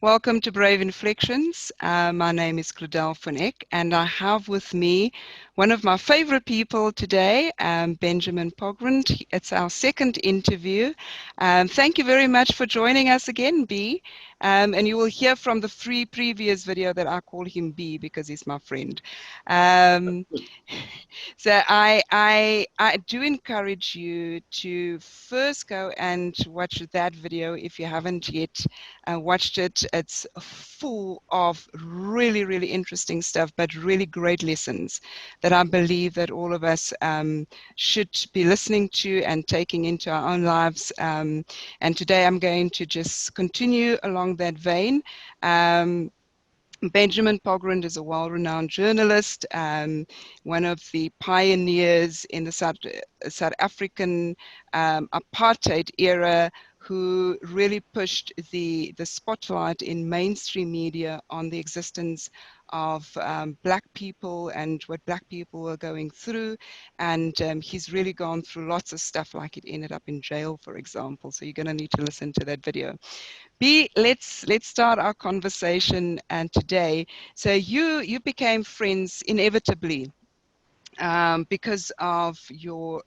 Welcome to Brave Inflections. My name is Claudelle von Eck, and I have with me one of my favorite people today, Benjamin Pogrund. It's our second interview. Thank you very much for joining us again, B. And you will hear from the previous video that I call him B because he's my friend. So I do encourage you to first go and watch that video if you haven't yet watched it. It's full of really, really interesting stuff, but really great lessons that I believe that all of us should be listening to and taking into our own lives. And today I'm going to just continue along that vein. Benjamin Pogrund is a well-renowned journalist, one of the pioneers in the South African apartheid era, who really pushed the spotlight in mainstream media on the existence of Black people and what Black people were going through. And he's really gone through lots of stuff, like it ended up in jail, for example. So you're going to need to listen to that video. B, let's start our conversation today. So you became friends inevitably because of your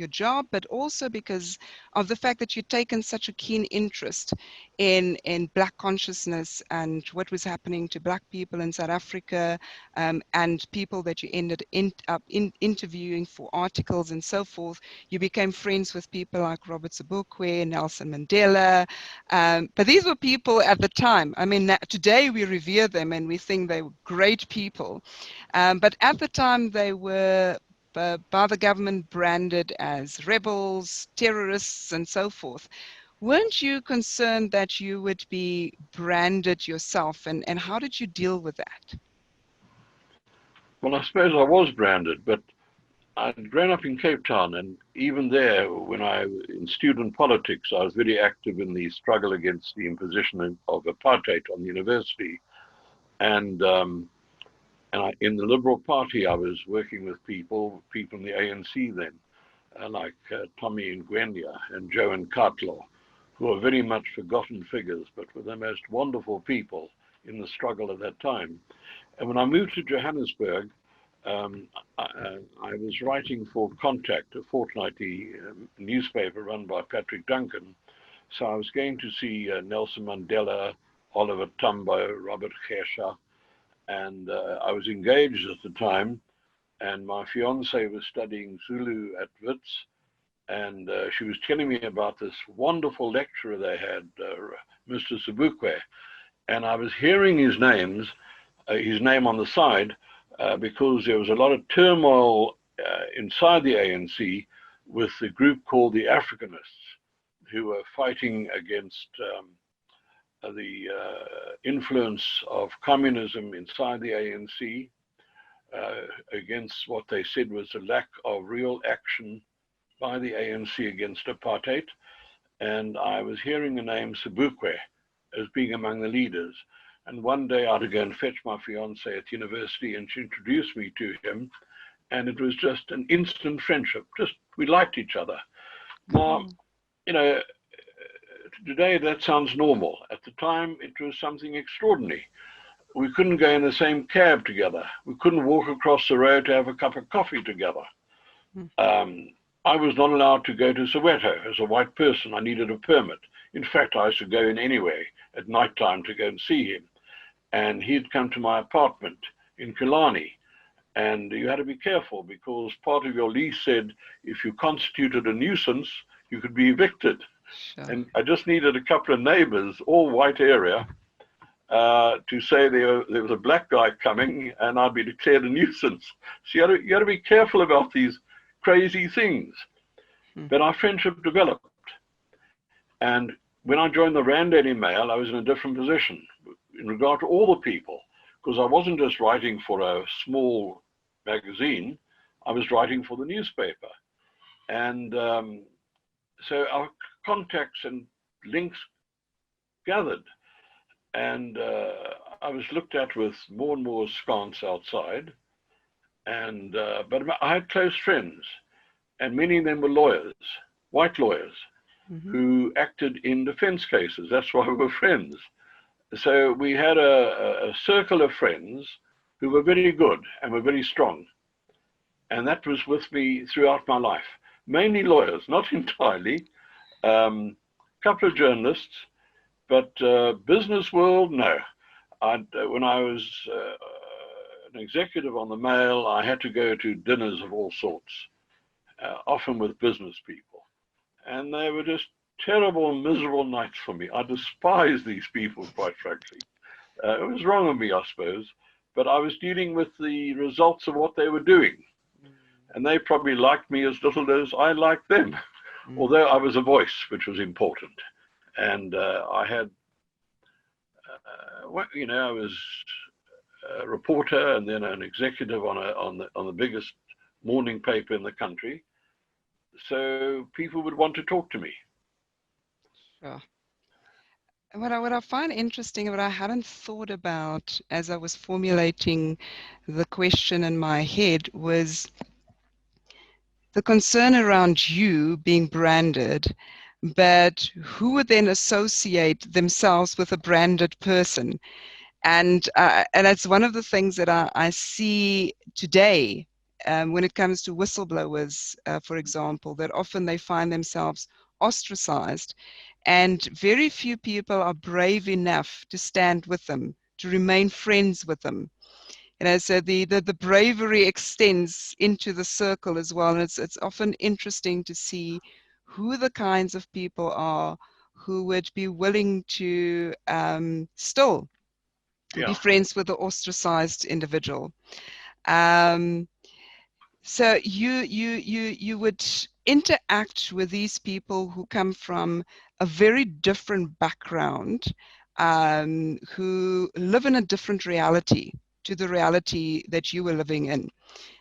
job, but also because of the fact that you'd taken such a keen interest in Black consciousness and what was happening to Black people in South Africa, and people that you ended up interviewing for articles and so forth. You became friends with people like Robert Sobukwe, Nelson Mandela, but these were people at the time. I mean, today we revere them and we think they were great people. But at the time, they were by the government branded as rebels, terrorists, and so forth. Weren't you concerned that you would be branded yourself, and how did you deal with that? Well, I suppose I was branded, but I'd grown up in Cape Town, and even there, when in student politics, I was very active in the struggle against the imposition of apartheid on the university. And in the Liberal Party, I was working with people in the ANC then, like Tommy Ngwenya and Joe Nkatlo, who are very much forgotten figures, but were the most wonderful people in the struggle at that time. And when I moved to Johannesburg, I was writing for Contact, a fortnightly newspaper run by Patrick Duncan. So I was going to see Nelson Mandela, Oliver Tambo, Robert Gesha, and I was engaged at the time, and my fiance was studying Zulu at Wits, and she was telling me about this wonderful lecturer they had, Mr. Sobukwe, and I was hearing his name on the side, because there was a lot of turmoil inside the ANC with the group called the Africanists, who were fighting against the influence of communism inside the ANC, against what they said was a lack of real action by the ANC against apartheid. And I was hearing the name Sobukwe as being among the leaders. And one day I had to go and fetch my fiance at university, and she introduced me to him. And it was just an instant friendship. We liked each other. Now, today that sounds normal. At the time, it was something extraordinary. We couldn't go in the same cab together. We couldn't walk across the road to have a cup of coffee together. I was not allowed to go to Soweto as a white person. I needed a permit. In fact, I used to go in anyway at night time to go and see him. And he'd come to my apartment in Killarney. And you had to be careful, because part of your lease said if you constituted a nuisance, you could be evicted. Sure. And I just needed a couple of neighbors, all white area, to say there was a Black guy coming and I'd be declared a nuisance. So you had to be careful about these crazy things. But our friendship developed. And when I joined the Rand Daily Mail, I was in a different position in regard to all the people, because I wasn't just writing for a small magazine, I was writing for the newspaper. And so our contacts and links gathered. And I was looked at with more and more askance outside. And but I had close friends, and many of them were lawyers, white lawyers, who acted in defense cases. That's why we were friends. So we had a circle of friends who were very good and were very strong. And that was with me throughout my life. Mainly lawyers, not entirely. Couple of journalists, but business world, no. When I was an executive on the Mail, I had to go to dinners of all sorts, often with business people. And they were just terrible, miserable nights for me. I despise these people, quite frankly. It was wrong of me, I suppose, but I was dealing with the results of what they were doing. And they probably liked me as little as I liked them, although I was a voice, which was important. And I had, I was a reporter and then an executive on the biggest morning paper in the country. So people would want to talk to me. Sure. What I find interesting, what I hadn't thought about as I was formulating the question in my head, was the concern around you being branded, but who would then associate themselves with a branded person? And that's one of the things that I see today when it comes to whistleblowers, for example, that often they find themselves ostracized, and very few people are brave enough to stand with them, to remain friends with them. So the bravery extends into the circle as well, and it's often interesting to see who the kinds of people are who would be willing to still be friends with the ostracized individual. So you would interact with these people who come from a very different background, who live in a different reality to the reality that you were living in.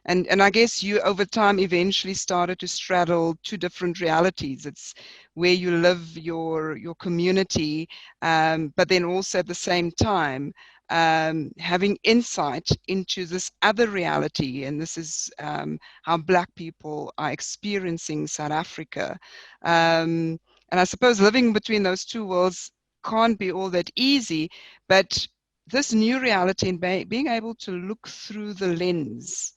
And I guess you over time eventually started to straddle two different realities. It's where you live your community, but then also at the same time having insight into this other reality. And this is how Black people are experiencing South Africa. And I suppose living between those two worlds can't be all that easy, but this new reality and being able to look through the lens,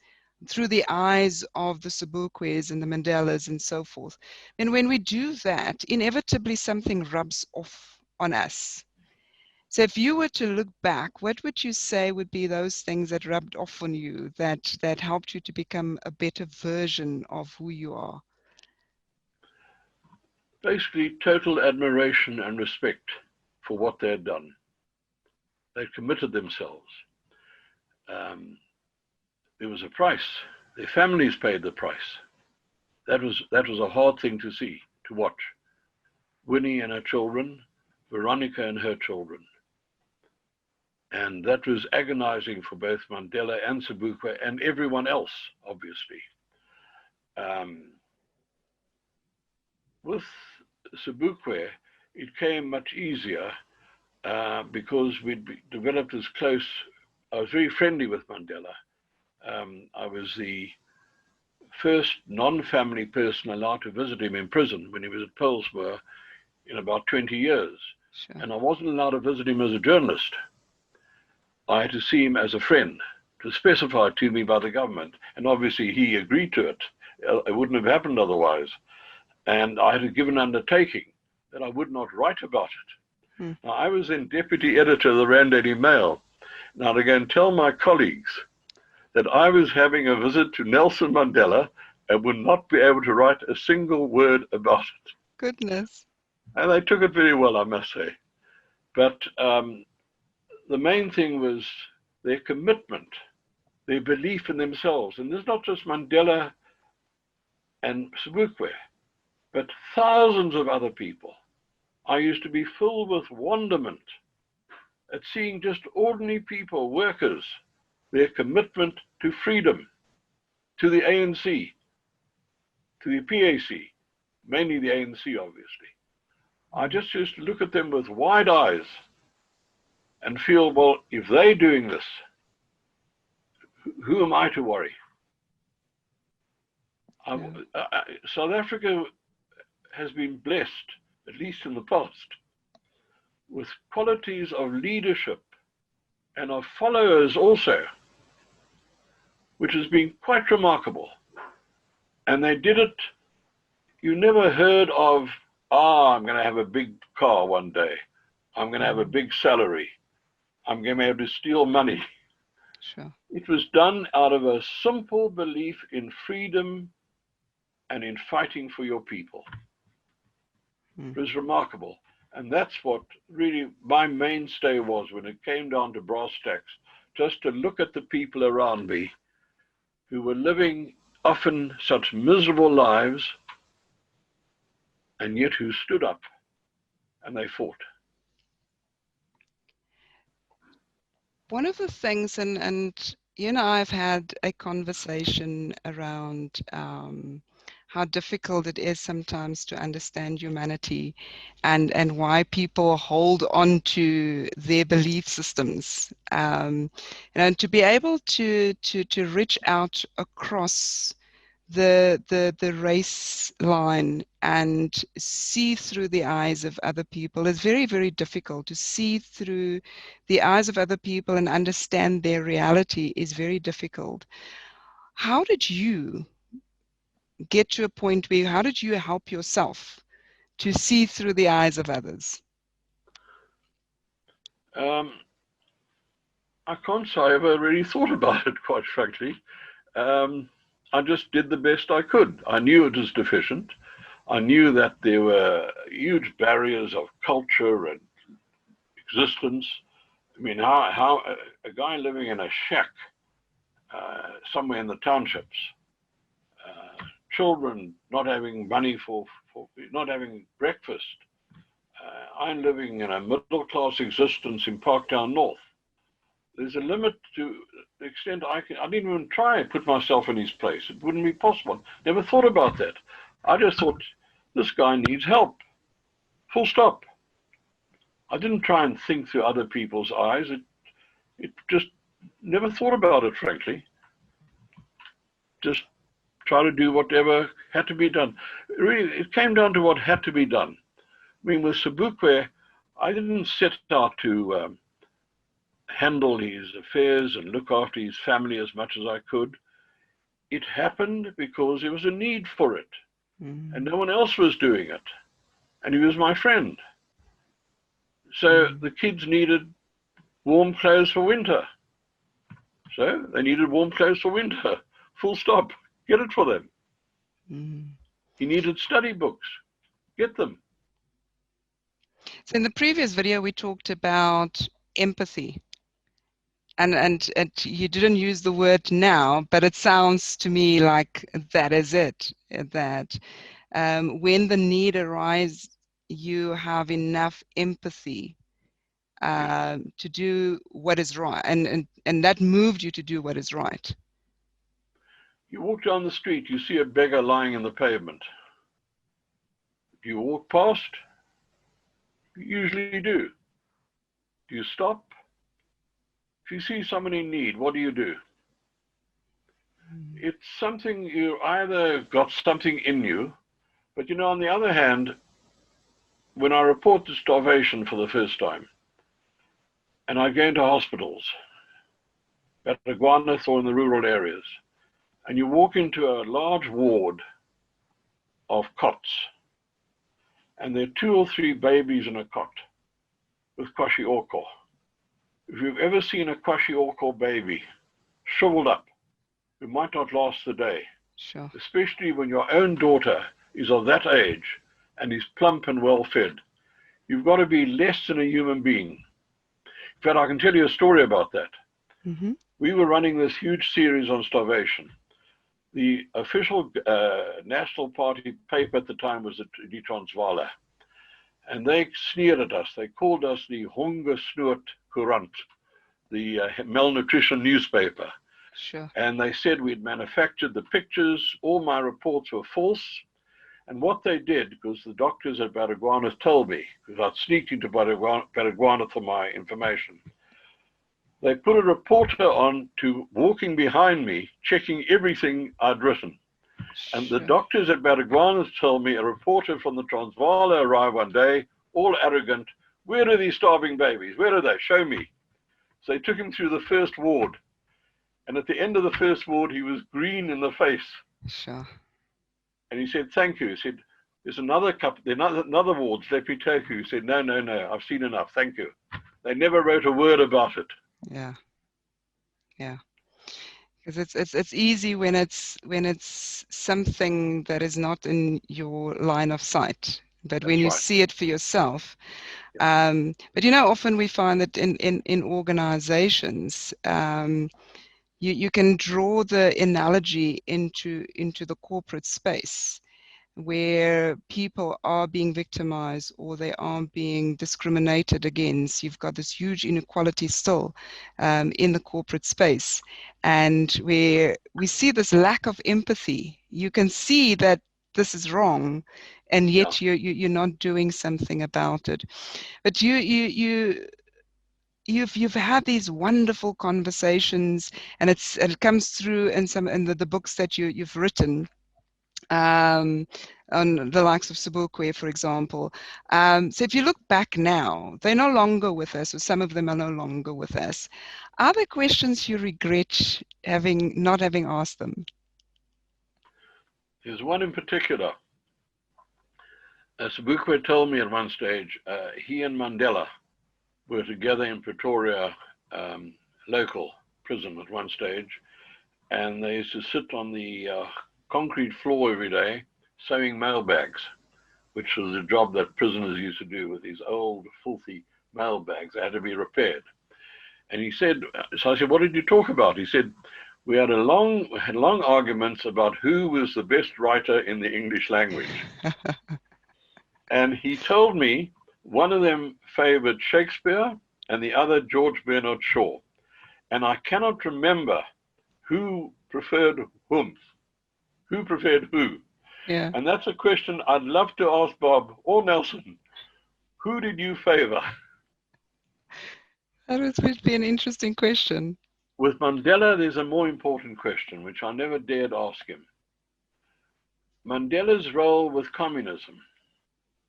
through the eyes of the Sobukwes and the Mandelas and so forth. And when we do that, inevitably something rubs off on us. So if you were to look back, what would you say would be those things that rubbed off on you, that helped you to become a better version of who you are? Basically, total admiration and respect for what they had done. They committed themselves. There was a price. Their families paid the price. That was a hard thing to see, to watch. Winnie and her children, Veronica and her children. And that was agonizing for both Mandela and Sobukwe and everyone else, obviously. With Sobukwe, it came much easier because we'd developed as close. I was very friendly with Mandela. I was the first non-family person allowed to visit him in prison when he was at Pollsmoor in about 20 years. Sure. And I wasn't allowed to visit him as a journalist. I had to see him as a friend, to specified to me by the government. And obviously he agreed to it. It wouldn't have happened otherwise. And I had to give an undertaking that I would not write about it. Now, I was then deputy editor of the Rand Daily Mail. Now, to go and tell my colleagues that I was having a visit to Nelson Mandela and would not be able to write a single word about it. Goodness. And they took it very well, I must say. But the main thing was their commitment, their belief in themselves. And there's not just Mandela and Sobukwe, but thousands of other people. I used to be filled with wonderment at seeing just ordinary people, workers, their commitment to freedom, to the ANC, to the PAC, mainly the ANC, obviously. I just used to look at them with wide eyes and feel, well, if they're doing this, who am I to worry? South Africa has been blessed, at least in the past, with qualities of leadership and of followers also, which has been quite remarkable. And they did it, you never heard of, I'm going to have a big car one day. I'm going to have a big salary. I'm going to be able to steal money. Sure. It was done out of a simple belief in freedom and in fighting for your people. It was remarkable. And that's what really my mainstay was when it came down to brass tacks, just to look at the people around me who were living often such miserable lives and yet who stood up and they fought. One of the things, and you and I have had a conversation around how difficult it is sometimes to understand humanity and why people hold on to their belief systems. And to be able to reach out across the race line and see through the eyes of other people is very, very difficult. To see through the eyes of other people and understand their reality is very difficult. How did you get to a point where, how did you help yourself to see through the eyes of others? I can't say I ever really thought about it, quite frankly. I just did the best I could. I knew it was deficient. I knew that there were huge barriers of culture and existence. I mean, how a guy living in a shack somewhere in the townships, children not having money for not having breakfast. I'm living in a middle-class existence in Parktown North. There's a limit to the extent I didn't even try and put myself in his place. It wouldn't be possible. Never thought about that. I just thought, this guy needs help. Full stop. I didn't try and think through other people's eyes. It just never thought about it, frankly. Just try to do whatever had to be done. Really, it came down to what had to be done. I mean, with Sobukwe, I didn't set out to handle his affairs and look after his family as much as I could. It happened because there was a need for it, and no one else was doing it, and he was my friend. So the kids needed warm clothes for winter. So they needed warm clothes for winter. Full stop. Get it for them. He needed study books. Get them. So in the previous video, we talked about empathy. And you didn't use the word now, but it sounds to me like that is it. That when the need arises, you have enough empathy to do what is right, and that moved you to do what is right. You walk down the street, you see a beggar lying in the pavement. Do you walk past? You usually do. Do you stop? If you see someone in need, what do? It's something, you either got something in you, but you know, on the other hand, when I reported starvation for the first time, and I go into hospitals, at Agwaneth or in the rural areas, and you walk into a large ward of cots, and there are 2 or 3 babies in a cot with kwashiorkor. If you've ever seen a kwashiorkor baby shriveled up, who might not last the day, Sure. especially when your own daughter is of that age and is plump and well fed, you've got to be less than a human being. In fact, I can tell you a story about that. We were running this huge series on starvation. The official National Party paper at the time was the Transvaal, and they sneered at us. They called us the Hongersnood Courant, the malnutrition newspaper. Sure. And they said we'd manufactured the pictures. All my reports were false. And what they did, because the doctors at Baragwanath told me, because I'd sneaked into Baragwanath for my information, they put a reporter on to walking behind me, checking everything I'd written. And the doctors at Baragwanath told me a reporter from the Transvaal arrived one day, all arrogant, Where are these starving babies? Where are they? Show me. So they took him through the first ward. And at the end of the first ward, he was green in the face. Sure. And he said, thank you. He said, there's another couple, another ward, let me take you. He said, no, I've seen enough, thank you. They never wrote a word about it. Yeah. Yeah. Because it's easy when it's something that is not in your line of sight. But when you see it for yourself, but often we find that in organizations, you can draw the analogy into the corporate space, where people are being victimized or they are being discriminated against. You've got this huge inequality still in the corporate space, and where we see this lack of empathy. You can see that this is wrong, and yet you're not doing something about it. But you've had these wonderful conversations, and it comes through in the books that you've written, on the likes of Sobukwe, for example. So if you look back now, they're no longer with us, or some of them are no longer with us. Are there questions you regret not having asked them? There's one in particular. Sobukwe told me at one stage, he and Mandela were together in Pretoria local prison at one stage, and they used to sit on the concrete floor every day sewing mailbags, which was a job that prisoners used to do with these old filthy mailbags. They had to be repaired. And he said, so I said, what did you talk about? He said, we had long arguments about who was the best writer in the English language. And he told me one of them favored Shakespeare and the other George Bernard Shaw. And I cannot remember who preferred whom. Who preferred who? Yeah. And that's a question I'd love to ask Bob or Nelson. Who did you favor? That would be an interesting question. With Mandela, there's a more important question, which I never dared ask him. Mandela's role with communism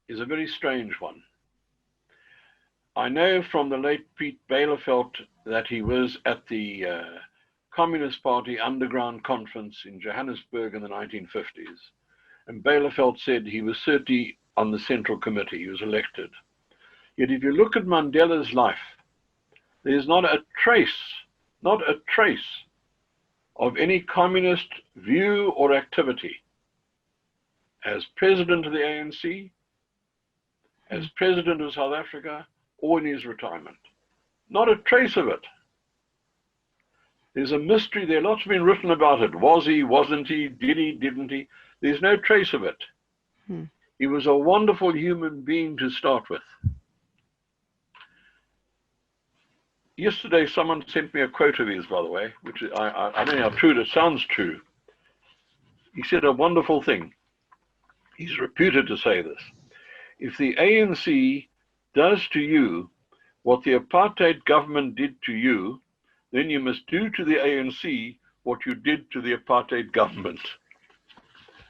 is a very strange one. I know from the late Piet Bielefeld that he was at the Communist Party underground conference in Johannesburg in the 1950s. And Bielefeld said he was certainly on the Central Committee, he was elected. Yet if you look at Mandela's life, there's not a trace of any communist view or activity as president of the ANC, as president of South Africa, or in his retirement. Not a trace of it. There's a mystery there. Lots have been written about it. Was he, wasn't he, did he, didn't he? There's no trace of it. He was a wonderful human being to start with. Yesterday, someone sent me a quote of his, by the way, which I don't know how true it sounds true. He said a wonderful thing. He's reputed to say this. If the ANC does to you what the apartheid government did to you, then you must do to the ANC what you did to the apartheid government.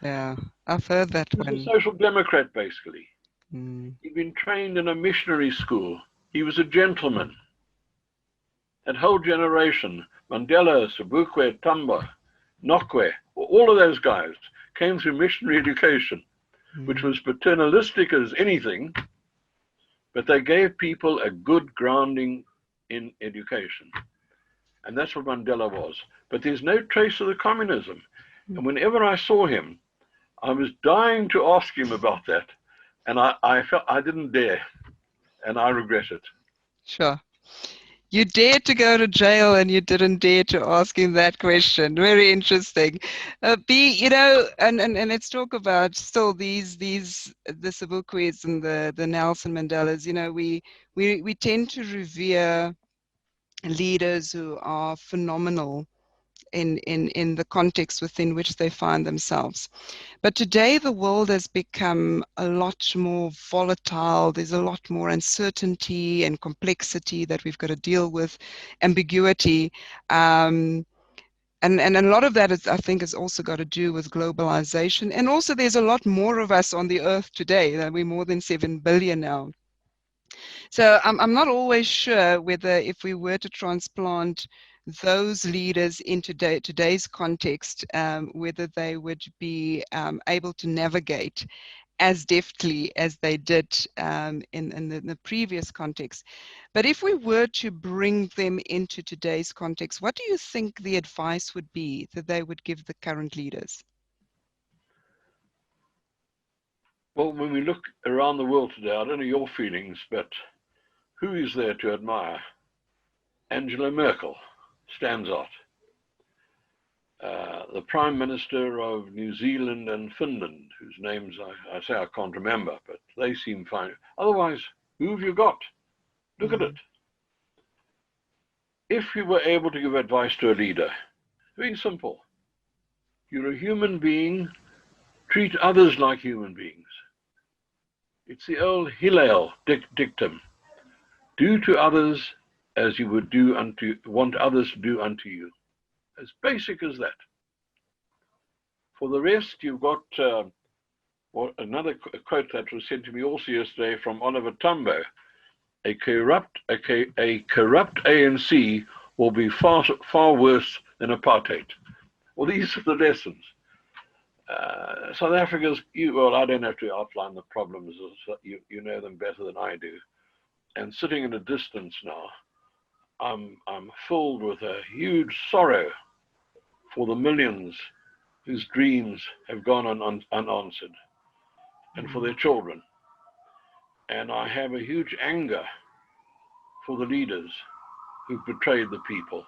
Yeah, I've heard that one. He was a social democrat, basically. He'd been trained in a missionary school. He was a gentleman. That whole generation, Mandela, Sobukwe, Tamba, Nokwe, all of those guys came through missionary education, which was paternalistic as anything, but they gave people a good grounding in education. And that's what Mandela was. But there's no trace of the communism. And whenever I saw him, I was dying to ask him about that. And I felt I didn't dare. And I regret it. Sure. You dared to go to jail and you didn't dare to ask him that question. Very interesting. And let's talk about still the Sobukwes and the Nelson Mandelas. We tend to revere leaders who are phenomenal in the context within which they find themselves. But today the world has become a lot more volatile. There's a lot more uncertainty and complexity that we've got to deal with, ambiguity. And a lot of that, I think, has also got to do with globalization. And also there's a lot more of us on the earth today. We're more than 7 billion now. So I'm not always sure whether if we were to transplant those leaders into today's context, whether they would be able to navigate as deftly as they did in the previous context. But if we were to bring them into today's context, what do you think the advice would be that they would give the current leaders? Well, when we look around the world today, I don't know your feelings, but who is there to admire? Angela Merkel stands out. The Prime Minister of New Zealand and Finland, whose names I say I can't remember, but they seem fine. Otherwise, who have you got? Look at it. If you were able to give advice to a leader, very simple. You're a human being, treat others like human beings. It's the old Hillel dictum. Do to others as you would want others to do unto you. As basic as that. For the rest, you've got another quote that was sent to me also yesterday from Oliver Tambo. A corrupt ANC will be far worse than apartheid. Well, these are the lessons. South Africa's, well, I don't have to outline the problems. You know them better than I do. And sitting in a distance now, I'm filled with a huge sorrow for the millions whose dreams have gone unanswered, and for their children. And I have a huge anger for the leaders who've betrayed the people.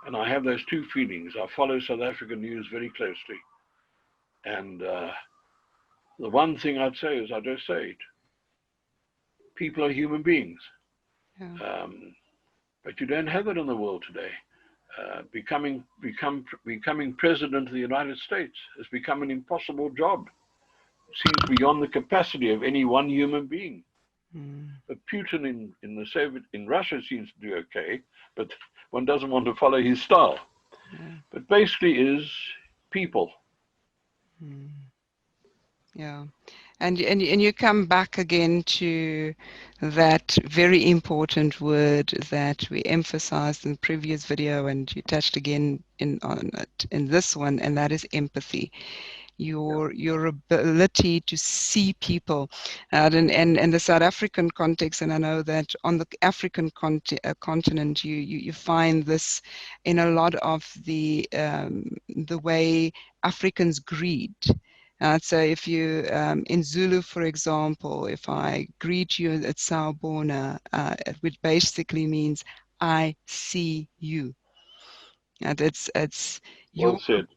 And I have those two feelings. I follow South African news very closely. And the one thing I'd say is, I just say it, people are human beings. Yeah. But you don't have that in the world today. Becoming president of the United States has become an impossible job. It seems beyond the capacity of any one human being. But Putin in Russia seems to do okay, but one doesn't want to follow his style. Yeah. But basically is people. Yeah, and you come back again to that very important word that we emphasized in the previous video, and you touched again on it in this one, and that is empathy. Your ability to see people, and the South African context, and I know that on the African continent, you find this in a lot of the way Africans greet. So if you, in Zulu, for example, if I greet you at Sawubona, which basically means I see you. And it's well said.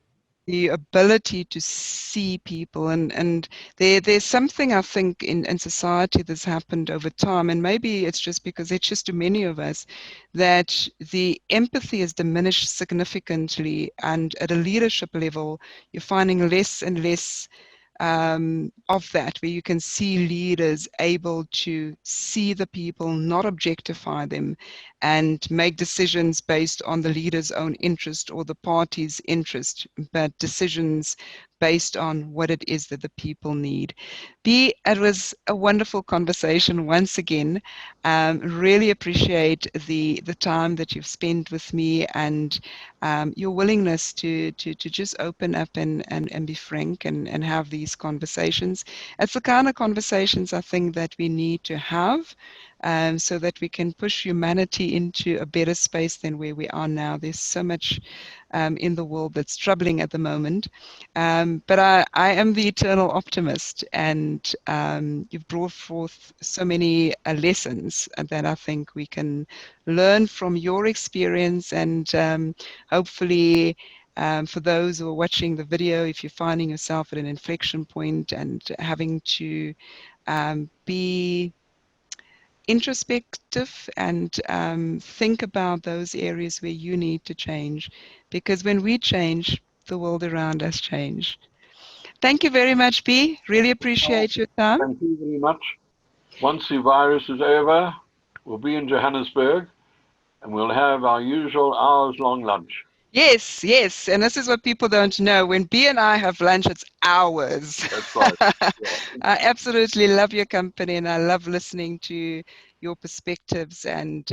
The ability to see people, and there's something I think in society that's happened over time, and maybe it's just because it's just too many of us, that the empathy has diminished significantly, and at a leadership level you're finding less and less of that, where you can see leaders able to see the people, not objectify them, and make decisions based on the leader's own interest or the party's interest, but decisions based on what it is that the people need. It was a wonderful conversation once again. Really appreciate the time that you've spent with me, and your willingness to just open up and be frank and have these conversations. It's the kind of conversations I think that we need to have, so that we can push humanity into a better space than where we are now. There's so much in the world that's troubling at the moment. But I am the eternal optimist, and you've brought forth so many lessons that I think we can learn from your experience, and hopefully for those who are watching the video, if you're finding yourself at an inflection point and having to be introspective and think about those areas where you need to change, because when we change, the world around us change. Thank you very much, B. Really appreciate your time. Thank you very much. Once the virus is over, we'll be in Johannesburg, and we'll have our usual hours-long lunch. Yes, yes. And this is what people don't know. When B and I have lunch, it's hours. That's right. Yeah. I absolutely love your company, and I love listening to your perspectives and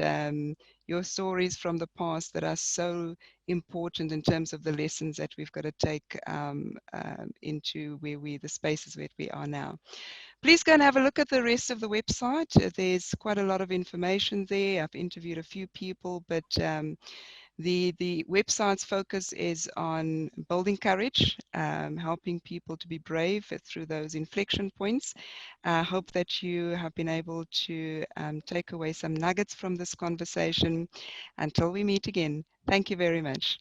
your stories from the past that are so important in terms of the lessons that we've got to take into the spaces where we are now. Please go and have a look at the rest of the website. There's quite a lot of information there. I've interviewed a few people, but the website's focus is on building courage, helping people to be brave through those inflection points. I hope that you have been able to take away some nuggets from this conversation. Until we meet again, thank you very much.